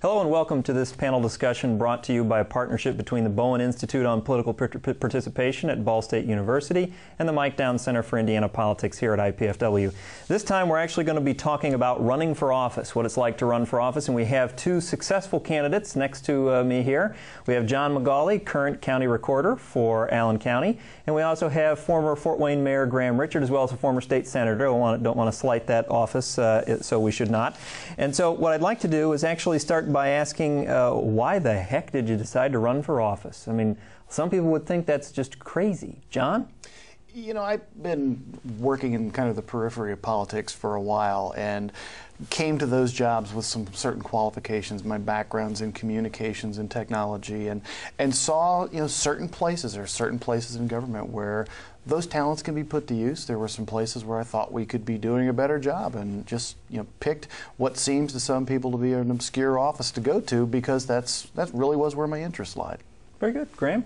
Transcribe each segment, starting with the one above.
Hello and welcome to this panel discussion brought to you by a partnership between the Bowen Institute on Political Participation at Ball State University and the Mike Downs Center for Indiana Politics here at IPFW. This time we're actually going to be talking about running for office, what it's like to run for office, and we have two successful candidates next to me here. We have John McGauley, current county recorder for Allen County, and we also have former Fort Wayne Mayor Graham Richard, as well as a former state senator. Don't want to slight that office, so we should not. And so what I'd like to do is actually start by asking why the heck did you decide to run for office? I mean, some people would think that's just crazy. John? You know, I've been working in kind of the periphery of politics for a while and came to those jobs with some certain qualifications. My background's in communications and technology, and saw, you know, certain places in government where those talents can be put to use. There were some places where I thought we could be doing a better job, and just, you know, picked what seems to some people to be an obscure office to go to because that really was where my interest lied. Very good. Graham?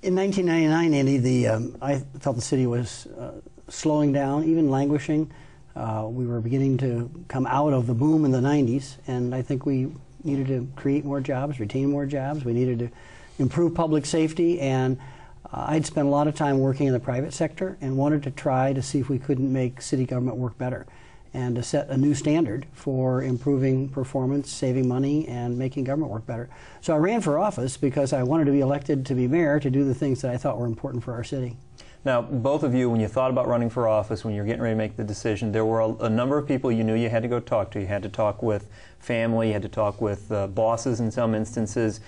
In 1999, Andy, I felt the city was slowing down, even languishing. We were beginning to come out of the boom in the 90s, and I think we needed to create more jobs, retain more jobs. We needed to improve public safety, and I'd spent a lot of time working in the private sector and wanted to try to see if we couldn't make city government work better and to set a new standard for improving performance, saving money, and making government work better. So I ran for office because I wanted to be elected to be mayor to do the things that I thought were important for our city. Now, both of you, when you thought about running for office, when you were getting ready to make the decision, there were a number of people you knew you had to go talk to. You had to talk with family, you had to talk with bosses in some instances.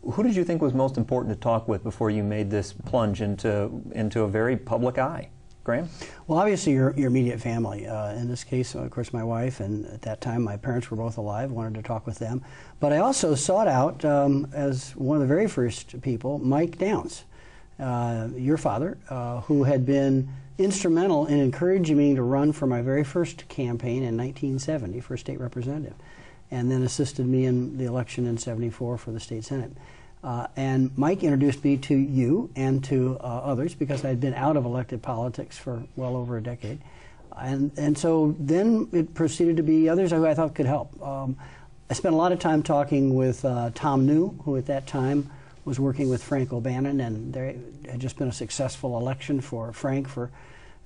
Who did you think was most important to talk with before you made this plunge into a very public eye? Graham? Well, obviously your immediate family. In this case, of course, my wife, and at that time my parents were both alive, wanted to talk with them. But I also sought out, as one of the very first people, Mike Downs, your father, who had been instrumental in encouraging me to run for my very first campaign in 1970 for state representative, and then assisted me in the election in '74 for the state senate. And Mike introduced me to you and to others because I had been out of elected politics for well over a decade. And so then it proceeded to be others who I thought could help. I spent a lot of time talking with Tom New, who at that time was working with Frank O'Bannon, and there had just been a successful election for Frank for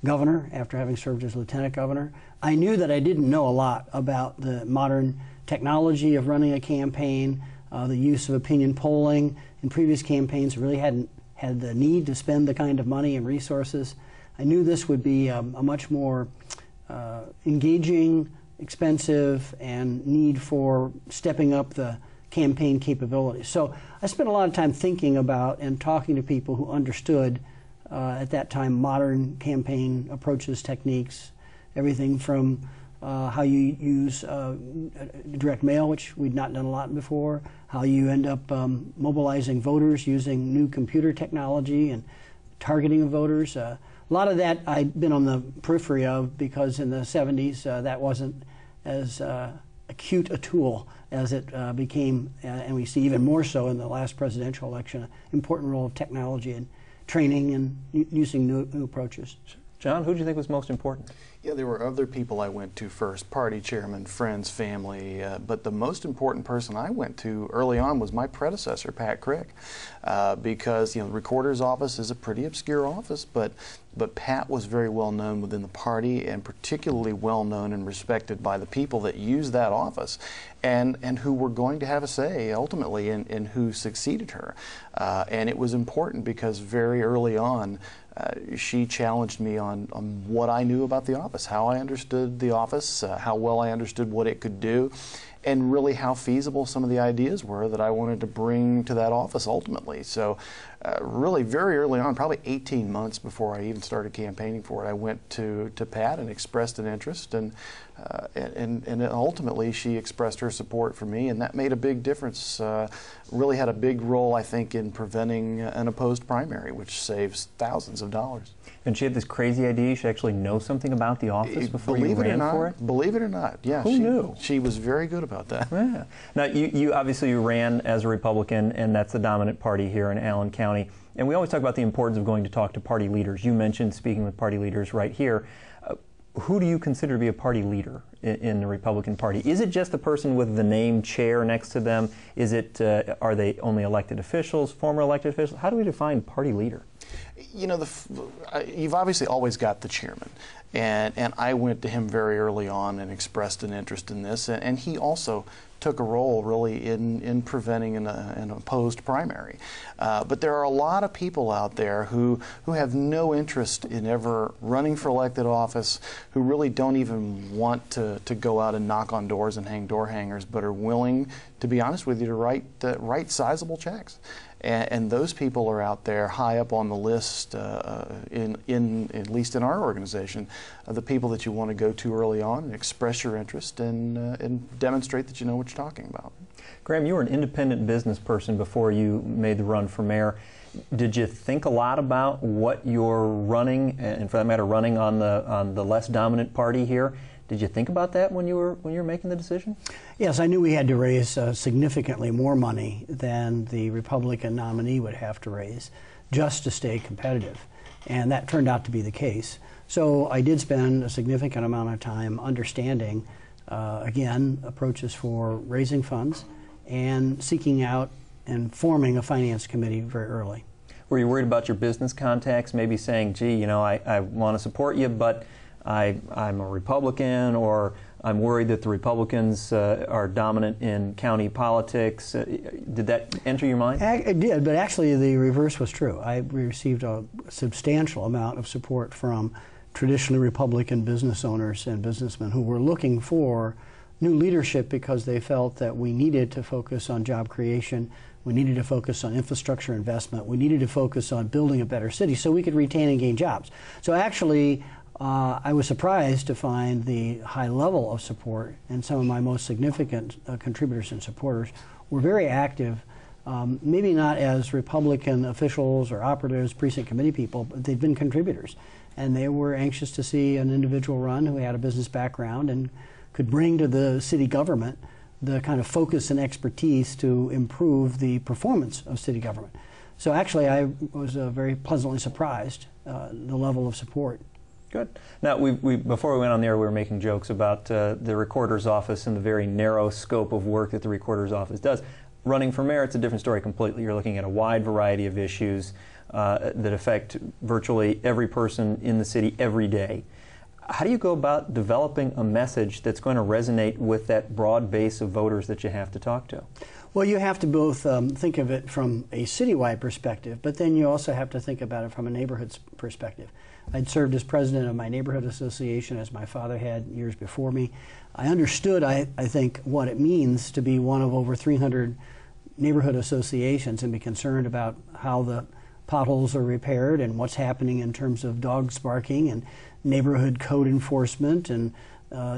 governor after having served as lieutenant governor. I knew that I didn't know a lot about the modern technology of running a campaign, the use of opinion polling. In previous campaigns, really hadn't had the need to spend the kind of money and resources. I knew this would be a much more engaging, expensive, and need for stepping up the campaign capabilities. So I spent a lot of time thinking about and talking to people who understood, at that time, modern campaign approaches, techniques, everything from how you use direct mail, which we'd not done a lot before, how you end up mobilizing voters using new computer technology and targeting of voters. A lot of that I'd been on the periphery of because in the 70s that wasn't as acute a tool as it became, and we see even more so in the last presidential election, an important role of technology and training and using new approaches. John, who do you think was most important? Yeah, there were other people I went to first, party chairman, friends, family, but the most important person I went to early on was my predecessor, Pat Crick, because, you know, the recorder's office is a pretty obscure office, but Pat was very well known within the party and particularly well known and respected by the people that used that office and who were going to have a say ultimately in who succeeded her. And it was important because very early on, she challenged me on what I knew about the office, how I understood the office, how well I understood what it could do, and really how feasible some of the ideas were that I wanted to bring to that office ultimately. So really very early on, probably 18 months before I even started campaigning for it, I went to Pat and expressed an interest, and ultimately she expressed her support for me, and that made a big difference. Really had a big role, I think, in preventing an opposed primary, which saves thousands of dollars. And she had this crazy idea she actually know something about the office before you ran for it? Believe it or not, yeah. Who knew? She was very good about that. Yeah. Now, you obviously you ran as a Republican, and that's the dominant party here in Allen County. And we always talk about the importance of going to talk to party leaders. You mentioned speaking with party leaders right here. Who do you consider to be a party leader in the Republican Party? Is it just the person with the name chair next to them? Is it, are they only elected officials, former elected officials? How do we define party leader? You know, you've obviously always got the chairman, and I went to him very early on and expressed an interest in this, and he also took a role really in preventing an opposed primary. But there are a lot of people out there who have no interest in ever running for elected office, who really don't even want to go out and knock on doors and hang door hangers, but are willing, to be honest with you, to write sizable checks. And those people are out there high up on the list, at least in our organization, of the people that you want to go to early on and express your interest and demonstrate that you know what you're talking about. Graham, you were an independent business person before you made the run for mayor. Did you think a lot about what you're running, and for that matter, running on the less dominant party here? Did you think about that when you were making the decision? Yes, I knew we had to raise significantly more money than the Republican nominee would have to raise just to stay competitive, and that turned out to be the case. So I did spend a significant amount of time understanding, again, approaches for raising funds and seeking out and forming a finance committee very early. Were you worried about your business contacts, maybe saying, gee, you know, I want to support you, but I'm a Republican, or I'm worried that the Republicans are dominant in county politics? Did that enter your mind? It did, but actually the reverse was true. I received a substantial amount of support from traditionally Republican business owners and businessmen who were looking for new leadership because they felt that we needed to focus on job creation, we needed to focus on infrastructure investment, we needed to focus on building a better city so we could retain and gain jobs. So actually, I was surprised to find the high level of support, and some of my most significant contributors and supporters were very active, maybe not as Republican officials or operatives, precinct committee people, but they've been contributors. And they were anxious to see an individual run who had a business background and could bring to the city government the kind of focus and expertise to improve the performance of city government. So actually I was very pleasantly surprised the level of support. Good. Now, before we went on the air, we were making jokes about the recorder's office and the very narrow scope of work that the recorder's office does. Running for mayor, it's a different story completely. You're looking at a wide variety of issues that affect virtually every person in the city every day. How do you go about developing a message that's going to resonate with that broad base of voters that you have to talk to? Well, you have to both think of it from a citywide perspective, but then you also have to think about it from a neighborhood perspective. I'd served as president of my neighborhood association, as my father had years before me. I understood, I think, what it means to be one of over 300 neighborhood associations and be concerned about how the potholes are repaired and what's happening in terms of dogs barking and neighborhood code enforcement and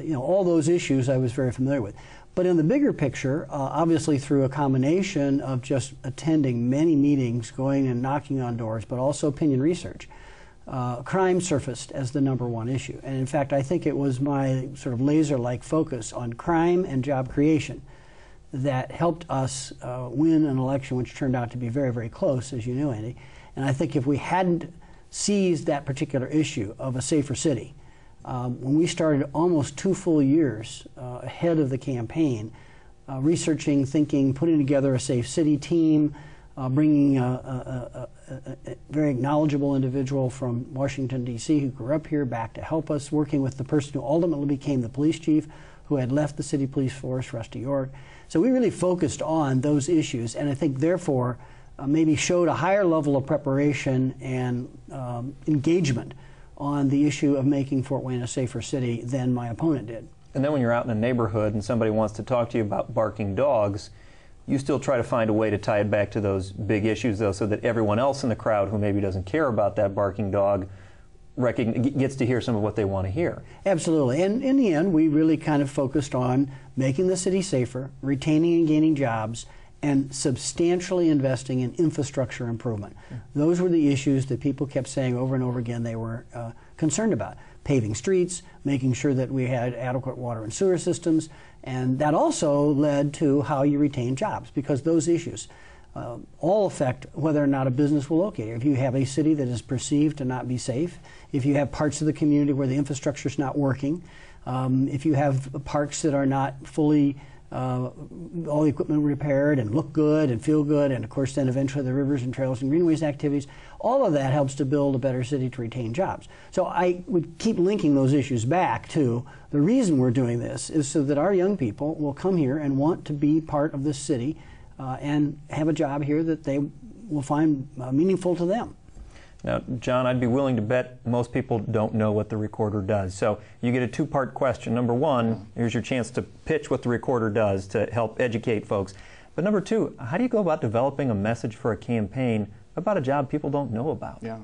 you know, all those issues I was very familiar with. But in the bigger picture, obviously through a combination of just attending many meetings, going and knocking on doors, but also opinion research, crime surfaced as the #1 issue. And in fact, I think it was my sort of laser-like focus on crime and job creation that helped us win an election which turned out to be very, very close, as you know, Andy. And I think if we hadn't seized that particular issue of a safer city, when we started almost 2 full years ahead of the campaign, researching, thinking, putting together a safe city team, bringing a very knowledgeable individual from Washington, D.C. who grew up here back to help us, working with the person who ultimately became the police chief, who had left the city police force, Rusty York. So we really focused on those issues, and I think therefore maybe showed a higher level of preparation and engagement on the issue of making Fort Wayne a safer city than my opponent did. And then when you're out in a neighborhood and somebody wants to talk to you about barking dogs, you still try to find a way to tie it back to those big issues, though, so that everyone else in the crowd who maybe doesn't care about that barking dog gets to hear some of what they want to hear. Absolutely. And in the end, we really kind of focused on making the city safer, retaining and gaining jobs, and substantially investing in infrastructure improvement. Those were the issues that people kept saying over and over again they were concerned about. Paving streets, making sure that we had adequate water and sewer systems, and that also led to how you retain jobs, because those issues all affect whether or not a business will locate here. If you have a city that is perceived to not be safe, if you have parts of the community where the infrastructure is not working, if you have parks that are not fully all the equipment repaired and look good and feel good, and of course then eventually the rivers and trails and greenways activities, all of that helps to build a better city to retain jobs. So I would keep linking those issues back to the reason we're doing this is so that our young people will come here and want to be part of this city and have a job here that they will find meaningful to them. Now, John, I'd be willing to bet most people don't know what the recorder does. So you get a two-part question. Number one, here's your chance to pitch what the recorder does to help educate folks. But number two, how do you go about developing a message for a campaign about a job people don't know about? Yeah.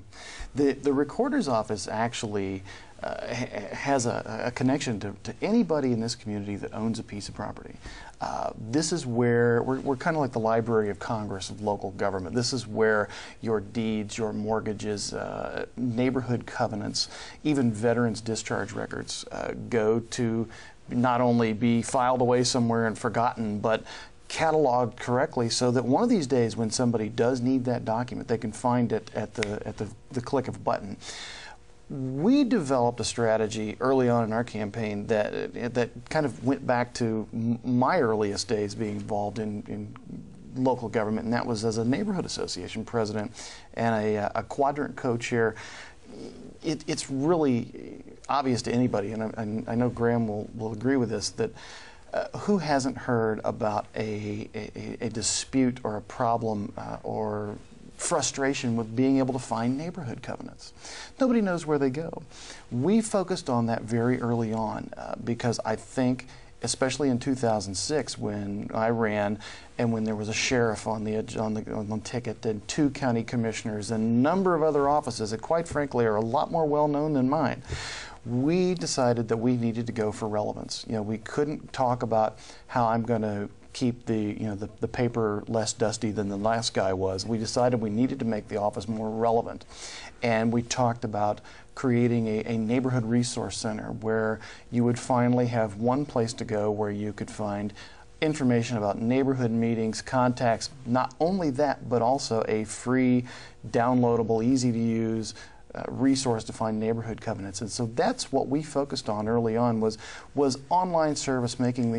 The recorder's office actually has a connection to anybody in this community that owns a piece of property. This is where we're kind of like the Library of Congress of local government. This is where your deeds, your mortgages, neighborhood covenants, even veterans' discharge records go to not only be filed away somewhere and forgotten, but cataloged correctly so that one of these days when somebody does need that document, they can find it at the click of a button. We developed a strategy early on in our campaign that kind of went back to my earliest days being involved in local government, and that was as a neighborhood association president and a quadrant co-chair. It's really obvious to anybody, and I know Graham will agree with this, that who hasn't heard about a dispute or a problem or frustration with being able to find neighborhood covenants? Nobody knows where they go. We focused on that very early on because I think, especially in 2006 when I ran and when there was a sheriff on the ticket and 2 county commissioners and a number of other offices that quite frankly are a lot more well known than mine, we decided that we needed to go for relevance. You know, we couldn't talk about how I'm going to keep the paper less dusty than the last guy was. We decided we needed to make the office more relevant, and we talked about creating a neighborhood resource center where you would finally have one place to go where you could find information about neighborhood meetings, contacts, not only that, but also a free, downloadable, easy to use resource to find neighborhood covenants. And so that's what we focused on early on was online service, making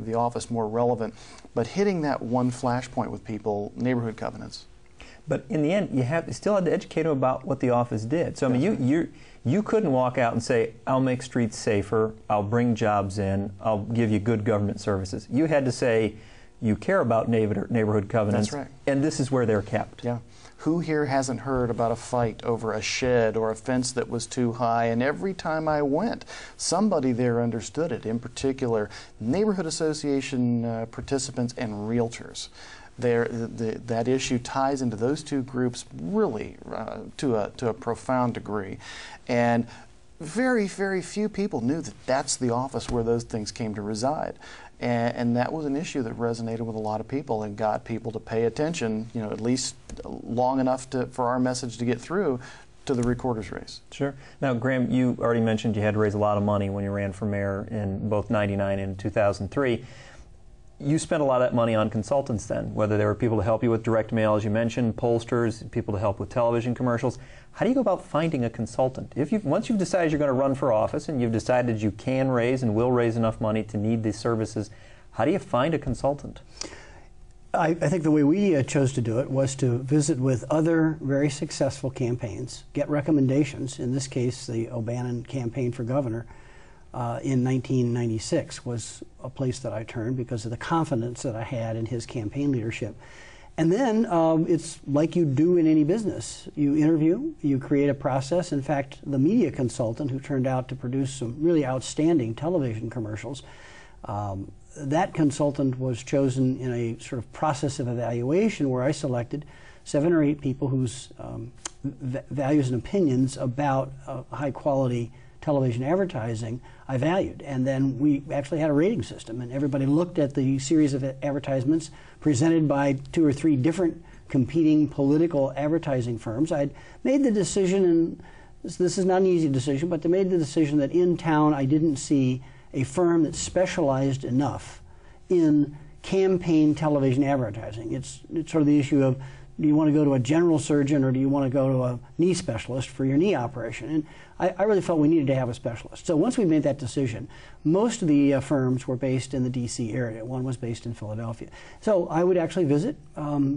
the office more relevant, but hitting that one flashpoint with people, neighborhood covenants. But in the end, you still had to educate them about what the office did. So I mean, you couldn't walk out and say, I'll make streets safer, I'll bring jobs in, I'll give you good government services. You had to say, you care about neighborhood covenants, that's right, and this is where they're kept. Yeah. Who here hasn't heard about a fight over a shed or a fence that was too high? And every time I went, somebody there understood it, in particular neighborhood association participants and realtors. That issue ties into those two groups really to a profound degree. And very, very few people knew that that's the office where those things came to reside. And that was an issue that resonated with a lot of people and got people to pay attention, you know, at least long enough for our message to get through to the recorder's race. Sure. Now, Graham, you already mentioned you had to raise a lot of money when you ran for mayor in both '99 and 2003. You spent a lot of that money on consultants then, whether there were people to help you with direct mail, as you mentioned, pollsters, people to help with television commercials. How do you go about finding a consultant? Once you've decided you're going to run for office and you've decided you can raise and will raise enough money to need these services, how do you find a consultant? I think the way we chose to do it was to visit with other very successful campaigns, get recommendations. In this case, the O'Bannon campaign for governor in 1996 was a place that I turned because of the confidence that I had in his campaign leadership. And then it's like you do in any business. You interview, you create a process. In fact, the media consultant who turned out to produce some really outstanding television commercials, that consultant was chosen in a sort of process of evaluation where I selected 7 or 8 people whose values and opinions about high quality television advertising I valued. And then we actually had a rating system, and everybody looked at the series of advertisements presented by 2 or 3 different competing political advertising firms. I'd made the decision, and this is not an easy decision, but I made the decision that in town I didn't see a firm that specialized enough in campaign television advertising. It's sort of the issue of, do you want to go to a general surgeon or do you want to go to a knee specialist for your knee operation? And I really felt we needed to have a specialist. So once we made that decision, most of the firms were based in the D.C. area. One was based in Philadelphia. So I would actually visit,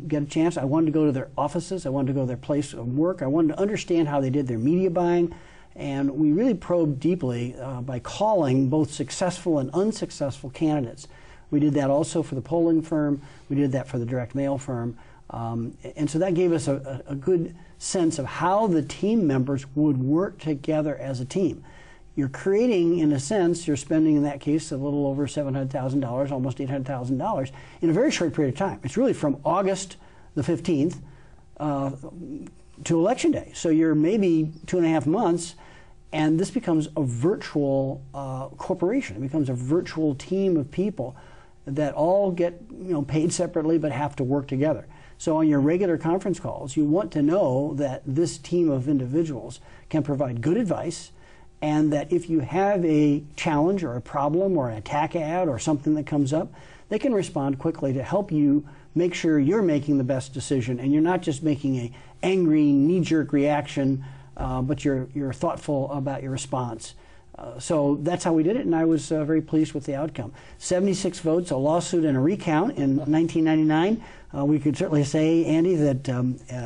get a chance. I wanted to go to their offices. I wanted to go to their place of work. I wanted to understand how they did their media buying. And we really probed deeply by calling both successful and unsuccessful candidates. We did that also for the polling firm. We did that for the direct mail firm. And so that gave us a good sense of how the team members would work together as a team. You're creating, in a sense, you're spending in that case a little over $700,000, almost $800,000 in a very short period of time. It's really from August the 15th to Election Day. So you're maybe 2.5 months, and this becomes a virtual corporation. It becomes a virtual team of people that all get paid separately but have to work together. So on your regular conference calls, you want to know that this team of individuals can provide good advice, and that if you have a challenge or a problem or an attack ad or something that comes up, they can respond quickly to help you make sure you're making the best decision and you're not just making an angry, knee-jerk reaction, but you're thoughtful about your response. So that's how we did it, and I was very pleased with the outcome. 76 votes, a lawsuit, and a recount in 1999. We could certainly say, Andy, that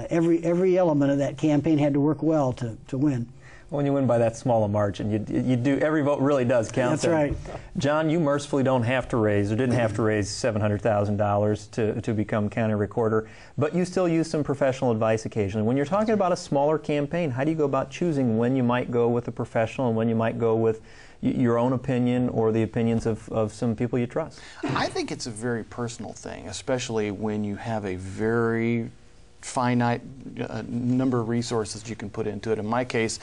every element of that campaign had to work well to win. When you win by that small a margin, you do, every vote really does count. That's right. John, you mercifully don't have to raise, or didn't have to raise $700,000 to become county recorder, but you still use some professional advice occasionally. When you're talking about a smaller campaign, how do you go about choosing when you might go with a professional and when you might go with your own opinion or the opinions of some people you trust? I think it's a very personal thing, especially when you have a very finite number of resources you can put into it. In my case,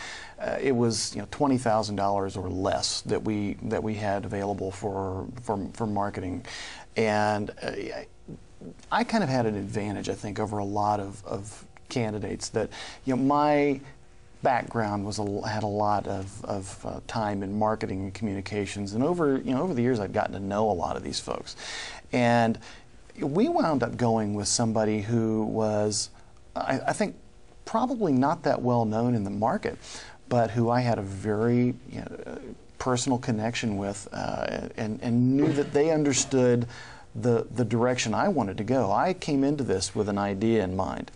it was $20,000 or less that we had available for marketing, and I kind of had an advantage, I think, over a lot of candidates that my background had a lot of time in marketing and communications, and over the years I'd gotten to know a lot of these folks, and we wound up going with somebody who was, I think, probably not that well known in the market, but who I had a very personal connection with, and knew that they understood the direction I wanted to go. I came into this with an idea in mind,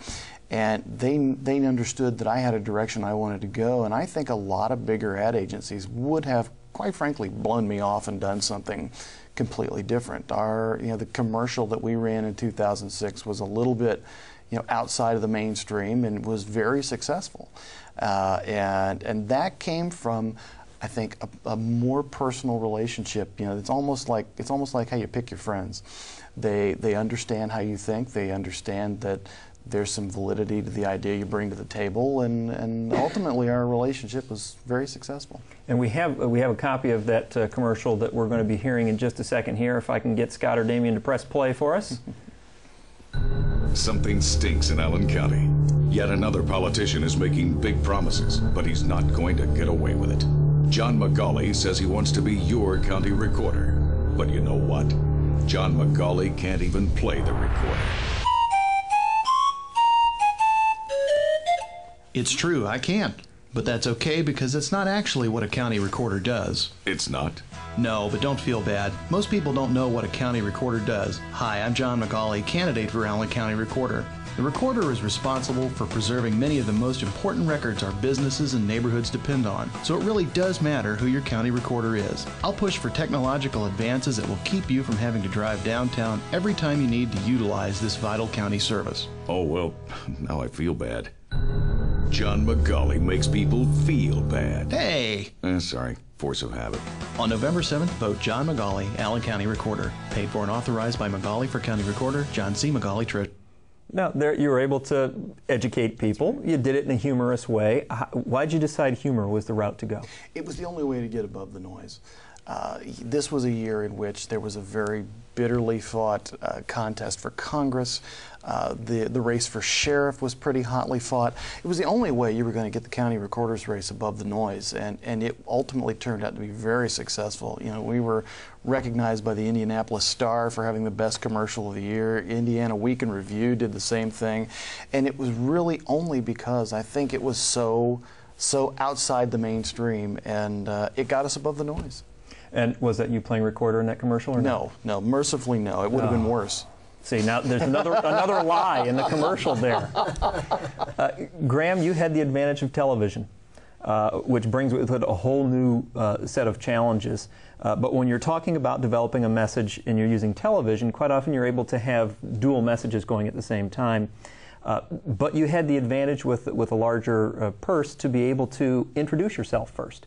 and they understood that I had a direction I wanted to go, and I think a lot of bigger ad agencies would have, quite frankly, blown me off and done something completely different. The commercial that we ran in 2006 was a little bit, outside of the mainstream, and was very successful. And that came from, I think, a more personal relationship. It's almost like how you pick your friends. They understand how you think. They understand that there's some validity to the idea you bring to the table, and ultimately our relationship was very successful. And we have a copy of that commercial that we're going to be hearing in just a second here. If I can get Scott or Damien to press play for us. Something stinks in Allen County. Yet another politician is making big promises, but he's not going to get away with it. John McGauley says he wants to be your county recorder. But you know what? John McGauley can't even play the recorder. It's true, I can't. But that's okay, because it's not actually what a county recorder does. It's not? No, but don't feel bad. Most people don't know what a county recorder does. Hi, I'm John McGauley, candidate for Allen County Recorder. The recorder is responsible for preserving many of the most important records our businesses and neighborhoods depend on, so it really does matter who your county recorder is. I'll push for technological advances that will keep you from having to drive downtown every time you need to utilize this vital county service. Oh, well, now I feel bad. John McGauley makes people feel bad. Hey! Sorry, force of habit. On November 7th, vote John McGauley, Allen County Recorder. Paid for and authorized by McGauley for County Recorder, John C. McGauley, Now, there you were able to educate people. You did it in a humorous way. Why'd you decide humor was the route to go? It was the only way to get above the noise. This was a year in which there was a very bitterly fought contest for Congress. The race for sheriff was pretty hotly fought. It was the only way you were going to get the county recorder's race above the noise, and it ultimately turned out to be very successful. You know, we were recognized by the Indianapolis Star for having the best commercial of the year. Indiana Week in Review did the same thing, and it was really only because I think it was so outside the mainstream, and it got us above the noise. And was that you playing recorder in that commercial or no? No, mercifully no. It would have been worse. See, now there's another lie in the commercial there. Graham, you had the advantage of television, which brings with it a whole new set of challenges. But when you're talking about developing a message and you're using television, quite often you're able to have dual messages going at the same time. But you had the advantage with a larger purse to be able to introduce yourself first.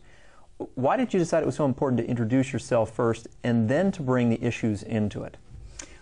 Why did you decide it was so important to introduce yourself first and then to bring the issues into it?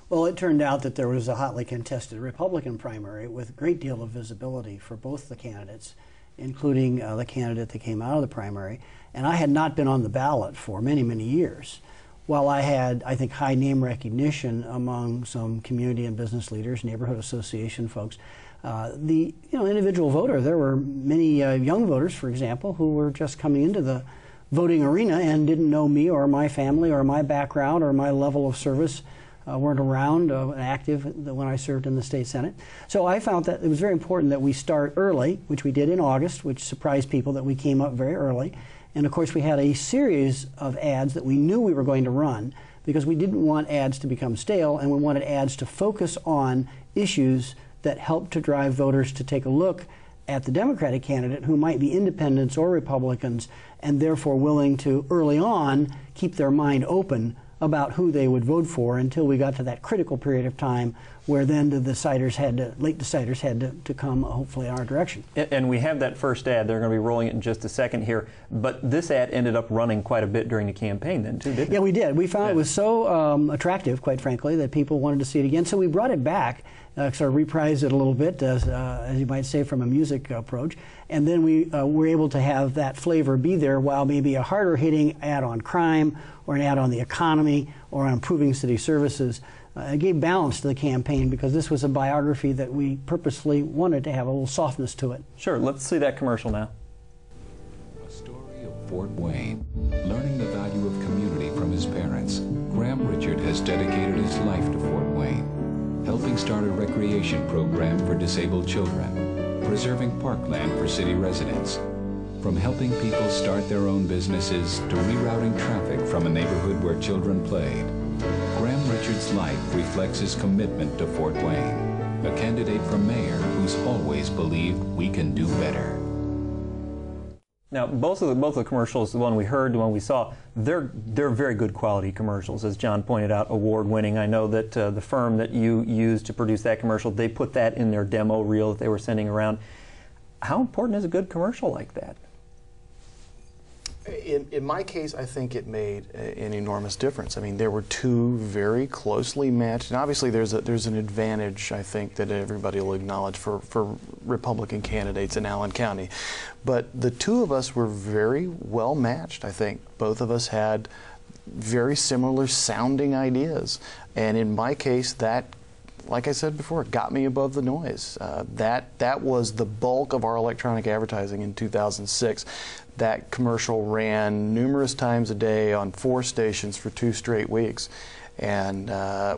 Well, it turned out that there was a hotly contested Republican primary with a great deal of visibility for both the candidates, including the candidate that came out of the primary. And I had not been on the ballot for many, many years. While I had, I think, high name recognition among some community and business leaders, neighborhood association folks, the individual voter, there were many young voters, for example, who were just coming into the voting arena and didn't know me or my family or my background or my level of service, weren't around and active when I served in the state senate. So I found that it was very important that we start early, which we did in August, which surprised people that we came up very early. And of course we had a series of ads that we knew we were going to run because we didn't want ads to become stale, and we wanted ads to focus on issues that helped to drive voters to take a look at the Democratic candidate, who might be independents or Republicans, and therefore willing to early on keep their mind open about who they would vote for until we got to that critical period of time where then late deciders had to come hopefully in our direction. And we have that first ad. They're going to be rolling it in just a second here. But this ad ended up running quite a bit during the campaign then too, didn't it? Yeah, we did. We found it was so attractive, quite frankly, that people wanted to see it again. So we brought it back, sort of reprised it a little bit, as you might say, from a music approach. And then we were able to have that flavor be there while maybe a harder hitting ad on crime or an ad on the economy or on improving city services it gave balance to the campaign, because this was a biography that we purposely wanted to have a little softness to it. Sure, let's see that commercial now. A story of Fort Wayne. Learning the value of community from his parents, Graham Richard has dedicated his life to Fort Wayne, helping start a recreation program for disabled children, preserving parkland for city residents, from helping people start their own businesses to rerouting traffic from a neighborhood where children played. Graham Richard's life reflects his commitment to Fort Wayne, a candidate for mayor who's always believed we can do better. Now, both of the commercials, the one we heard, the one we saw, they're very good quality commercials, as John pointed out, award-winning. I know that the firm that you used to produce that commercial, they put that in their demo reel that they were sending around. How important is a good commercial like that? In my case, I think it made an enormous difference. I mean, there were two very closely matched, and obviously there's an advantage, I think, that everybody will acknowledge for Republican candidates in Allen County. But the two of us were very well matched, I think. Both of us had very similar sounding ideas. And in my case, that, like I said before, got me above the noise. That was the bulk of our electronic advertising in 2006. That commercial ran numerous times a day on 4 stations for 2 straight weeks. And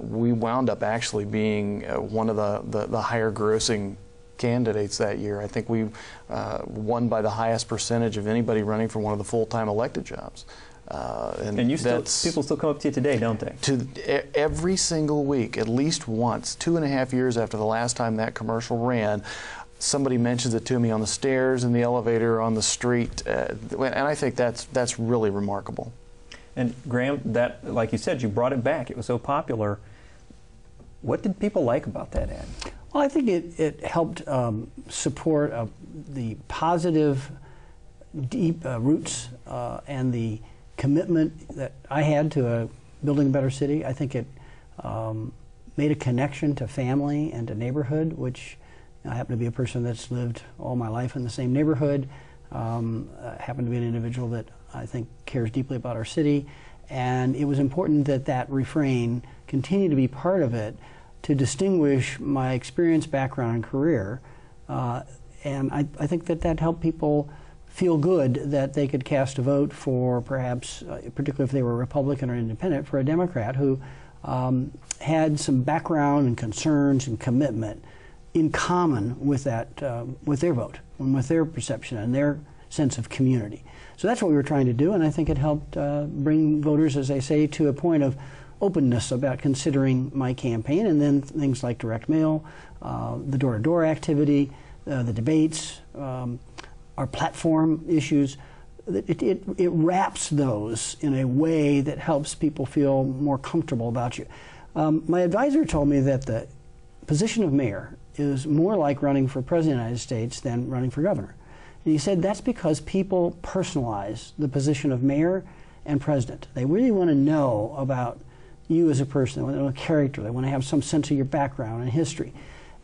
we wound up actually being one of the higher grossing candidates that year. I think we won by the highest percentage of anybody running for one of the full-time elected jobs. And people still come up to you today, don't they? Every single week, at least once, 2.5 years after the last time that commercial ran, somebody mentions it to me on the stairs, in the elevator, on the street, and I think that's really remarkable. And Graham, that, like you said, you brought it back. It was so popular. What did people like about that ad? Well, I think it helped support the positive, deep roots and the commitment that I had to building a better city. I think it made a connection to family and to neighborhood, which I happen to be a person that's lived all my life in the same neighborhood. Happen to be an individual that I think cares deeply about our city, and it was important that that refrain continue to be part of it to distinguish my experience, background, and career. And I think that that helped people feel good that they could cast a vote for perhaps, particularly if they were Republican or Independent, for a Democrat who had some background and concerns and commitment in common with that, with their vote and with their perception and their sense of community. So that's what we were trying to do, and I think it helped bring voters, as I say, to a point of openness about considering my campaign, and then things like direct mail, the door-to-door activity, the debates, our platform issues. It wraps those in a way that helps people feel more comfortable about you. My advisor told me that the position of mayor is more like running for president of the United States than running for governor. And he said that's because people personalize the position of mayor and president. They really want to know about you as a person. They want to know character. They want to have some sense of your background and history.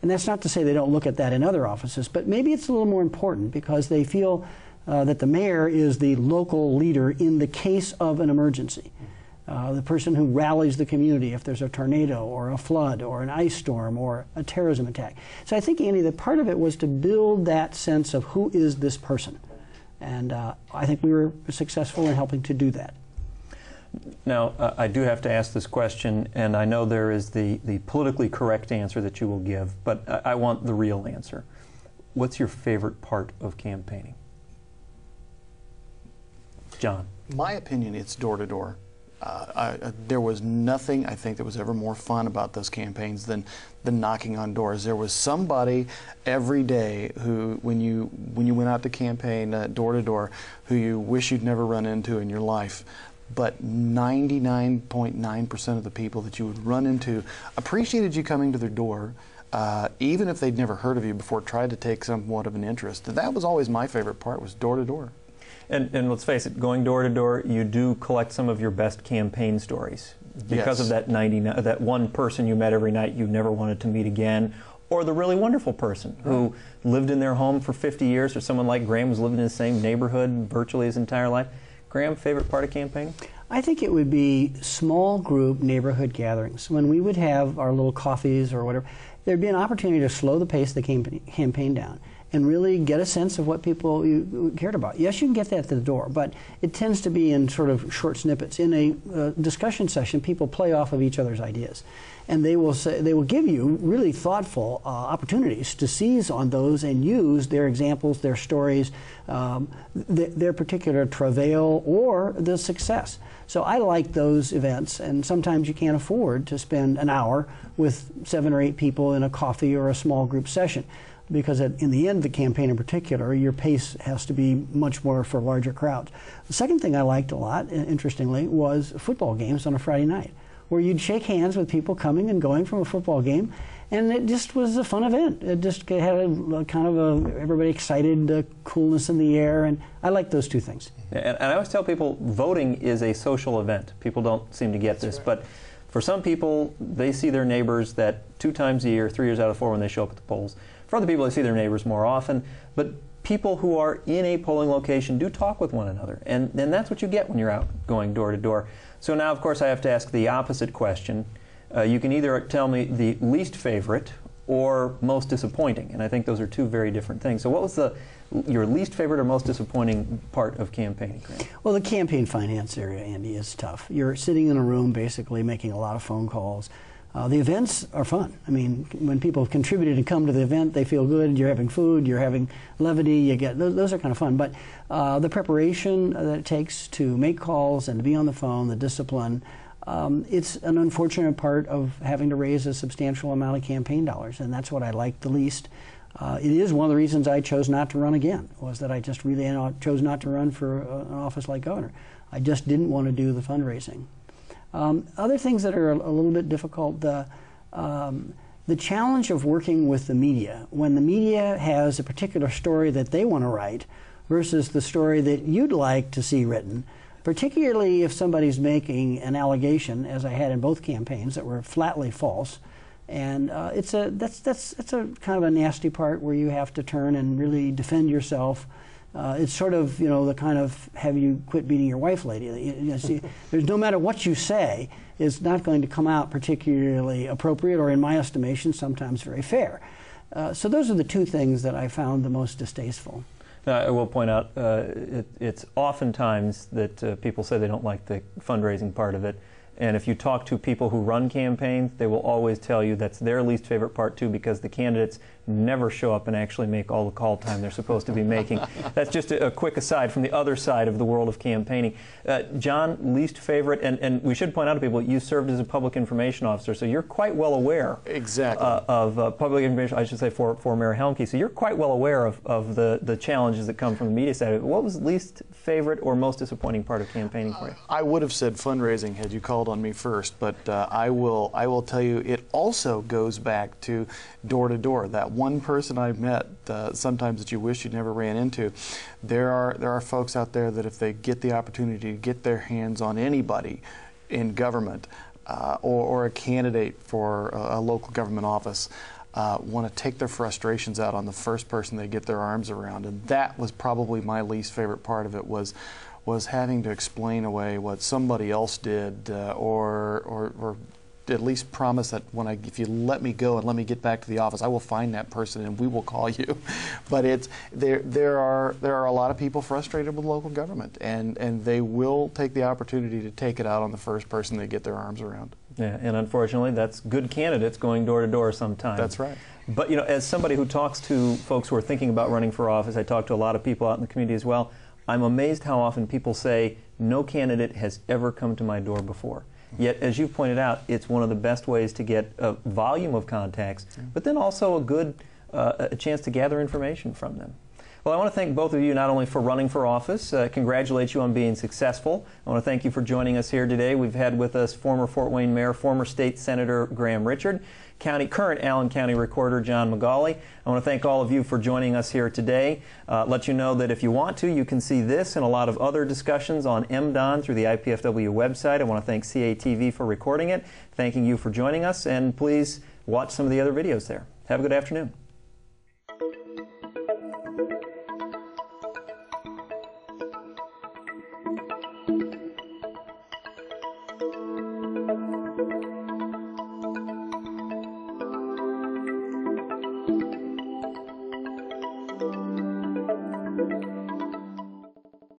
And that's not to say they don't look at that in other offices, but maybe it's a little more important because they feel that the mayor is the local leader in the case of an emergency. The person who rallies the community if there's a tornado or a flood or an ice storm or a terrorism attack. So I think, Andy, that part of it was to build that sense of who is this person. And I think we were successful in helping to do that. Now, I do have to ask this question, and I know there is the politically correct answer that you will give, but I want the real answer. What's your favorite part of campaigning? John. My opinion, it's door-to-door. There was nothing I think that was ever more fun about those campaigns than knocking on doors. There was somebody every day who, when you went out to campaign door to door, who you wish you'd never run into in your life. But 99.9% of the people that you would run into appreciated you coming to their door, even if they'd never heard of you before, tried to take somewhat of an interest. That was always my favorite part, was door to door. And let's face it, going door to door, you do collect some of your best campaign stories because of that that one person you met every night you never wanted to meet again, or the really wonderful person who lived in their home for 50 years, or someone like Graham who's lived in the same neighborhood virtually his entire life. Graham, favorite part of campaigning? I think it would be small group neighborhood gatherings. When we would have our little coffees or whatever, there'd be an opportunity to slow the pace of the campaign down and really get a sense of what people you cared about. Yes, you can get that at the door, but it tends to be in sort of short snippets. In a discussion session, people play off of each other's ideas, and they will give you really thoughtful opportunities to seize on those and use their examples, their stories, their particular travail or the success. So I like those events, and sometimes you can't afford to spend an hour with 7 or 8 people in a coffee or a small group session, because in the end of the campaign in particular, your pace has to be much more for larger crowds. The second thing I liked a lot, interestingly, was football games on a Friday night, where you'd shake hands with people coming and going from a football game, and it just was a fun event. It just had a kind of everybody excited, coolness in the air, and I like those two things. And I always tell people voting is a social event. People don't seem to get this, but for some people, they see their neighbors that 2 times a year, 3 years out of 4 when they show up at the polls. For other people, they see their neighbors more often, but people who are in a polling location do talk with one another, and that's what you get when you're out going door to door. So now, of course, I have to ask the opposite question. You can either tell me the least favorite or most disappointing, and I think those are 2 very different things. So what was your least favorite or most disappointing part of campaigning, Graham? Well, the campaign finance area, Andy, is tough. You're sitting in a room basically making a lot of phone calls. The events are fun. I mean, when people have contributed and come to the event, they feel good. You're having food, you're having levity, you get those are kind of fun. But the preparation that it takes to make calls and to be on the phone, the discipline, it's an unfortunate part of having to raise a substantial amount of campaign dollars, and that's what I like the least. It is one of the reasons I chose not to run again, was that I just really chose not to run for an office like governor. I just didn't want to do the fundraising. Other things that are a little bit difficult, the challenge of working with the media. When the media has a particular story that they want to write versus the story that you'd like to see written, particularly if somebody's making an allegation, as I had in both campaigns, that were flatly false, And that's a kind of a nasty part where you have to turn and really defend yourself. It's sort of, you know, the kind of have you quit beating your wife lady. You see, there's no matter what you say, it's not going to come out particularly appropriate, or in my estimation, sometimes very fair. So those are the two things that I found the most distasteful. I will point out it's oftentimes that people say they don't like the fundraising part of it. And if you talk to people who run campaigns, they will always tell you that's their least favorite part too, because the candidates never show up and actually make all the call time they're supposed to be making. That's just a quick aside from the other side of the world of campaigning. John, least favorite, and we should point out to people, you served as a public information officer, so you're quite well aware of public information, I should say, for Mayor Helmke. So you're quite well aware of the challenges that come from the media side. What was least favorite or most disappointing part of campaigning for you? I would have said fundraising had you called on me first, but I will tell you it also goes back to door to door. That one person I've met sometimes that you wish you never ran into. There are folks out there that if they get the opportunity to get their hands on anybody in government or a candidate for a local government office, want to take their frustrations out on the first person they get their arms around. And that was probably my least favorite part of it, was having to explain away what somebody else did, or at least promise that if you let me go and let me get back to the office, I will find that person and we will call you. But there are a lot of people frustrated with local government, and they will take the opportunity to take it out on the first person they get their arms around. Yeah, and unfortunately, that's good candidates going door to door sometimes. That's right. But you know, as somebody who talks to folks who are thinking about running for office, I talk to a lot of people out in the community as well. I'm amazed how often people say, no candidate has ever come to my door before. Yet, as you pointed out, it's one of the best ways to get a volume of contacts, but then also a good a chance to gather information from them. Well, I want to thank both of you not only for running for office, congratulate you on being successful. I want to thank you for joining us here today. We've had with us former Fort Wayne Mayor, former State Senator Graham Richard, current Allen County Recorder John McGauley. I want to thank all of you for joining us here today. Let you know that if you want to, you can see this and a lot of other discussions on MDON through the IPFW website. I want to thank CATV for recording it, thanking you for joining us, and please watch some of the other videos there. Have a good afternoon.